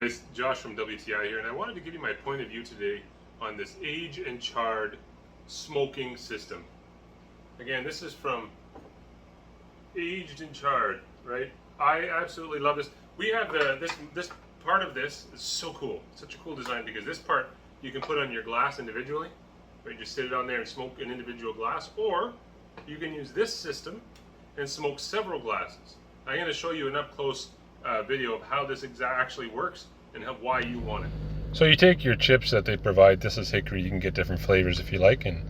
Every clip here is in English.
It's Josh from WTI here, and I wanted to give you my point of view today on this age and charred smoking system. Again, this is from Aged and Charred, right? I absolutely love this. We have this part of this is so cool, such a cool design, because this part you can put on your glass individually, right? You just sit it on there and smoke an individual glass, or you can use this system and smoke several glasses. I'm going to show you an up close video of how this actually works and why you want it. So you take your chips that they provide. This is hickory. You can get different flavors if you like, and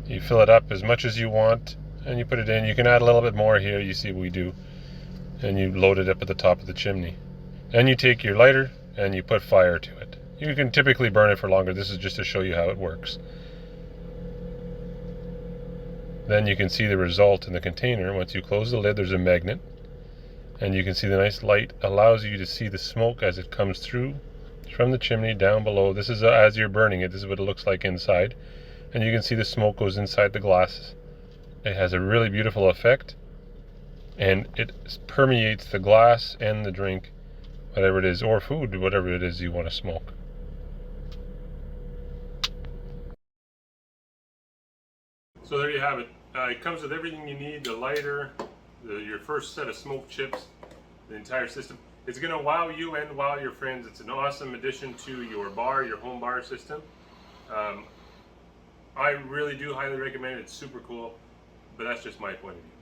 you fill it up as much as you want, and you put it in. You can add a little bit more here. You see what we do, and you load it up at the top of the chimney. And you take your lighter and you put fire to it. You can typically burn it for longer. This is just to show you how it works. Then you can see the result in the container. Once you close the lid, there's a magnet, and you can see the nice light allows you to see the smoke as it comes through from the chimney down below. This is as you're burning it. This is what it looks like inside, and you can see the smoke goes inside the glasses. It has a really beautiful effect, and it permeates the glass and the drink, whatever it is, or food, whatever it is you want to smoke. So there you have it. It comes with everything you need: the lighter, your first set of smoked chips, the entire system. It's going to wow you and wow your friends. It's an awesome addition to your bar, your home bar system. I really do highly recommend it. It's super cool, but that's just my point of view.